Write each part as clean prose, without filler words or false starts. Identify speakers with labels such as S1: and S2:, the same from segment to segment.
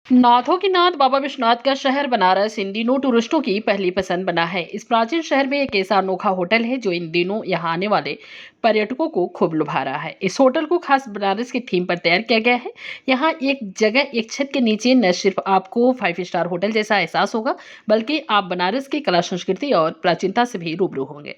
S1: नाथों की नाथ बाबा विश्वनाथ का शहर बनारस इन दिनों टूरिस्टों की पहली पसंद बना है। इस प्राचीन शहर में एक ऐसा अनोखा होटल है जो इन दिनों यहाँ आने वाले पर्यटकों को खूब लुभा रहा है। इस होटल को खास बनारस की थीम पर तैयार किया गया है। यहाँ एक जगह एक छत के नीचे न सिर्फ आपको 5 स्टार होटल जैसा एहसास होगा, बल्कि आप बनारस की कला संस्कृति और प्राचीनता से भी रूबरू होंगे।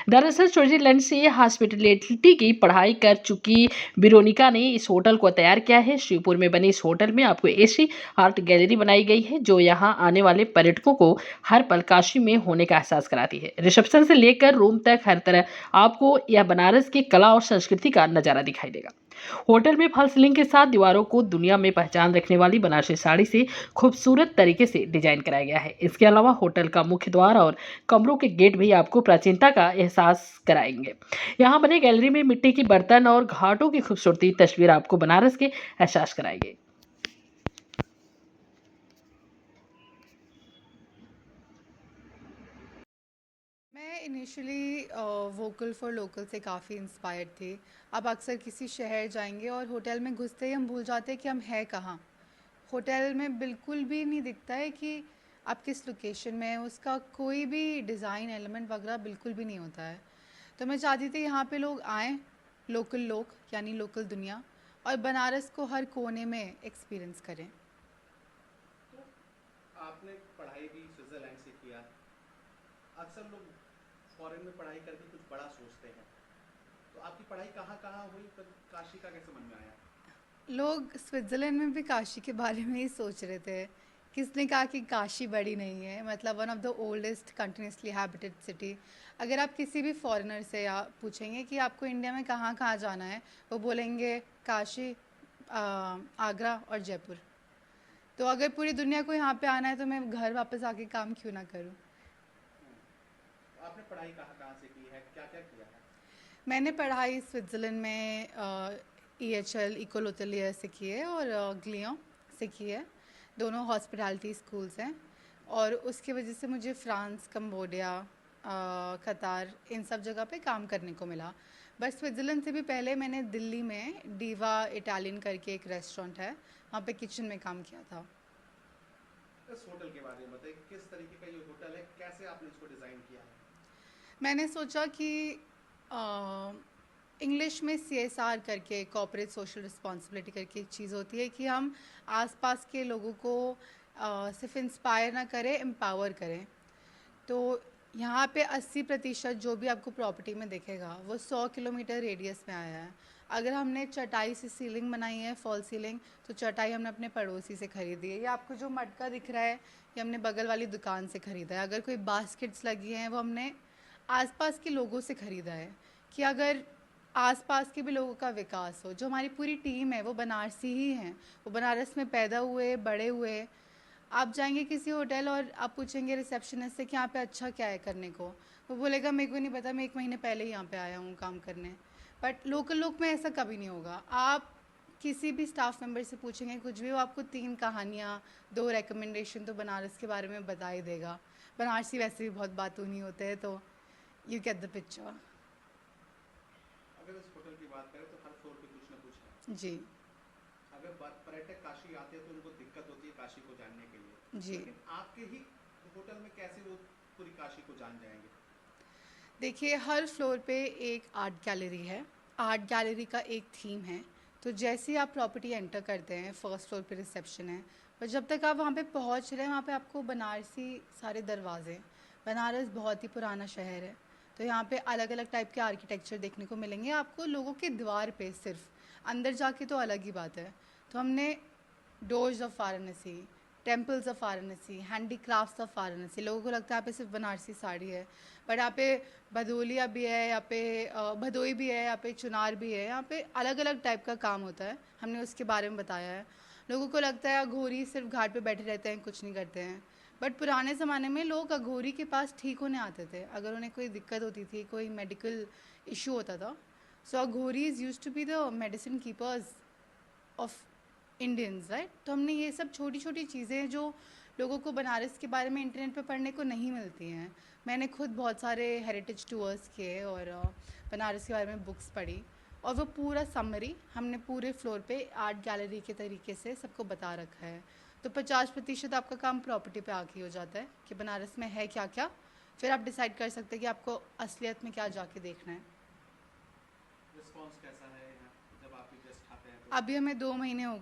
S1: दरअसल स्विट्जरलैंड से हॉस्पिटलिटी की पढ़ाई कर चुकी बिरोनिका ने इस होटल को तैयार किया है। शिवपुर में बने इस होटल में आपको एसी आर्ट गैलरी बनाई गई है जो यहां आने वाले पर्यटकों को हर पल काशी में होने का एहसास कराती है। रिसेप्शन से लेकर रूम तक हर तरह आपको यह बनारस की कला और संस्कृति का नजारा दिखाई देगा। होटल में फॉल सीलिंग के साथ दीवारों को दुनिया में पहचान रखने वाली बनारसी साड़ी से खूबसूरत तरीके से डिजाइन कराया गया है। इसके अलावा होटल का मुख्य द्वार और कमरों के गेट भी आपको प्राचीनता का एहसास कराएंगे। यहाँ बने गैलरी में मिट्टी की बर्तन और घाटों की खूबसूरती तस्वीर आपको बनारस के एहसास कराएगी।
S2: मैं इनिशियली वोकल फॉर लोकल से काफ़ी इंस्पायर्ड थी। अब अक्सर किसी शहर जाएंगे और होटल में घुसते ही हम भूल जाते हैं कि हम हैं कहाँ। होटल में बिल्कुल भी नहीं दिखता है कि आप किस लोकेशन में हैं, उसका कोई भी डिज़ाइन एलिमेंट वगैरह बिल्कुल भी नहीं होता है। तो मैं चाहती थी यहाँ पे लोग आएँ, लोकल लोग यानी लोकल दुनिया, और बनारस को हर कोने में एक्सपीरियंस करें।
S3: तो आपने पढ़ाई भी स्विट्जरलैंड से किया। अक्सर लोग फॉरेन में पढ़ाई करके कुछ बड़ा सोचते हैं, तो आपकी पढ़ाई कहाँ कहाँ हुई, पर काशी का कैसे मन में आया?
S2: लोग स्विट्ज़रलैंड में भी काशी के बारे में ही सोच रहे थे। किसने कहा कि काशी बड़ी नहीं है, मतलब one of the oldest continuously habited city. अगर आप किसी भी फॉरेनर से या पूछेंगे कि आपको इंडिया में कहाँ कहाँ जाना है, वो बोलेंगे काशी, आगरा और जयपुर। तो अगर पूरी दुनिया को यहाँ पे आना है तो मैं घर वापस आके काम क्यों ना करूँ।
S3: तो आपने पढ़ाई कहाँ कहाँ से की है, क्या क्या किया है?
S2: मैंने पढ़ाई स्विट्ज़रलैंड में EHL इकोल होटेलियर से की है और ग्लियों से की है। दोनों हॉस्पिटैलिटी स्कूल्स हैं। और उसकी वजह से मुझे फ्रांस, कंबोडिया, कतार, इन सब जगह पे काम करने को मिला। बस स्विट्ज़रलैंड से भी पहले मैंने दिल्ली में डीवा इटालियन करके एक रेस्टोरेंट है, वहाँ पे किचन में काम किया था।
S3: इस होटल के बारे में बताइए, किस तरीके का ये होटल है, कैसे आपने इसको डिज़ाइन किया है?
S2: मैंने सोचा कि इंग्लिश में CSR करके, कॉर्पोरेट सोशल रिस्पॉन्सिबिलिटी करके एक चीज़ होती है कि हम आसपास के लोगों को सिर्फ इंस्पायर ना करें, एम्पावर करें। तो यहाँ पे 80% जो भी आपको प्रॉपर्टी में दिखेगा वो 100 किलोमीटर रेडियस में आया है। अगर हमने चटाई से सीलिंग बनाई है, फॉल सीलिंग, तो चटाई हमने अपने पड़ोसी से ख़रीदी है। या आपको जो मटका दिख रहा है ये हमने बगल वाली दुकान से ख़रीदा है। अगर कोई बास्केट्स लगी हैं वो हमने आसपास के लोगों से ख़रीदा है। कि अगर आसपास के भी लोगों का विकास हो, जो हमारी पूरी टीम है वो बनारसी ही हैं, वो बनारस में पैदा हुए, बड़े हुए। आप जाएंगे किसी होटल और आप पूछेंगे रिसेप्शनिस्ट से कि यहाँ पे अच्छा क्या है करने को, वो बोलेगा मेरे को नहीं पता, मैं 1 महीने पहले ही यहाँ पे आया हूँ काम करने। बट लोकल लोग में ऐसा कभी नहीं होगा। आप किसी भी स्टाफ मेंबर से पूछेंगे कुछ भी, वो आपको 3 कहानियाँ, 2 रिकमेंडेशन तो बनारस के बारे में बता ही देगा। बनारसी वैसे भी बहुत बातूनी होते हैं, तो यू गेट द पिक्चर।
S3: अगर इस होटल की बात करें तो हर फ्लोर पे कुछ ना कुछ है।
S2: जी।
S3: अगर पर्यटक काशी आते हैं तो उनको दिक्कत होती है काशी को जानने के लिए,
S2: जी।
S3: लेकिन आपके ही होटल में कैसे वो पूरी काशी को जान जाएंगे?
S2: देखिए, हर फ्लोर पे एक आर्ट गैलरी है। आर्ट गैलरी का एक थीम है। तो जैसे ही आप प्रॉपर्टी एंटर करते हैं, फर्स्ट फ्लोर पे रिसेप्शन है, पर जब तक आप वहाँ पे पहुँच रहे हैं वहाँ पे आपको बनारसी सारे दरवाजे। बनारस बहुत ही पुराना शहर है, तो यहाँ पे अलग अलग टाइप के आर्किटेक्चर देखने को मिलेंगे आपको लोगों के द्वार पे सिर्फ। अंदर जाके तो अलग ही बात है। तो हमने doors of Varanasi, temples of Varanasi, handicrafts of Varanasi, लोगों को लगता है यहाँ पे सिर्फ बनारसी साड़ी है, बट यहाँ पे भदोलिया भी है, यहाँ पे भदोई भी है, यहाँ पे चुनार भी है। यहाँ पे अलग अलग टाइप का काम होता है, हमने उसके बारे में बताया है। लोगों को लगता है अघोरी सिर्फ घाट पे बैठे रहते हैं, कुछ नहीं करते हैं। बट पुराने ज़माने में लोग अघोरी के पास ठीक होने आते थे अगर उन्हें कोई दिक्कत होती थी, कोई मेडिकल इशू होता था। So Aghoris use to be the medicine keepers of Indians, right. तो हमने ये सब छोटी छोटी चीज़ें जो लोगों को बनारस के बारे में इंटरनेट पे पढ़ने को नहीं मिलती हैं, मैंने खुद बहुत सारे हेरिटेज टूर्स किए और बनारस के बारे में बुक्स पढ़ी, और वो पूरा समरी हमने पूरे फ्लोर पे आर्ट गैलरी के तरीके से सबको बता रखा है। तो 50% आपका काम प्रॉपर्टी पे आके हो जाता है कि बनारस में है क्या क्या, फिर आप डिसाइड कर सकते हैं कि आपको असलियत में क्या जाके देखना है।
S3: रिस्पॉन्स कैसा है यहाँ जब आप ये टेस्ट खाते हैं तो?
S2: अभी हमें 2 महीने हो गए।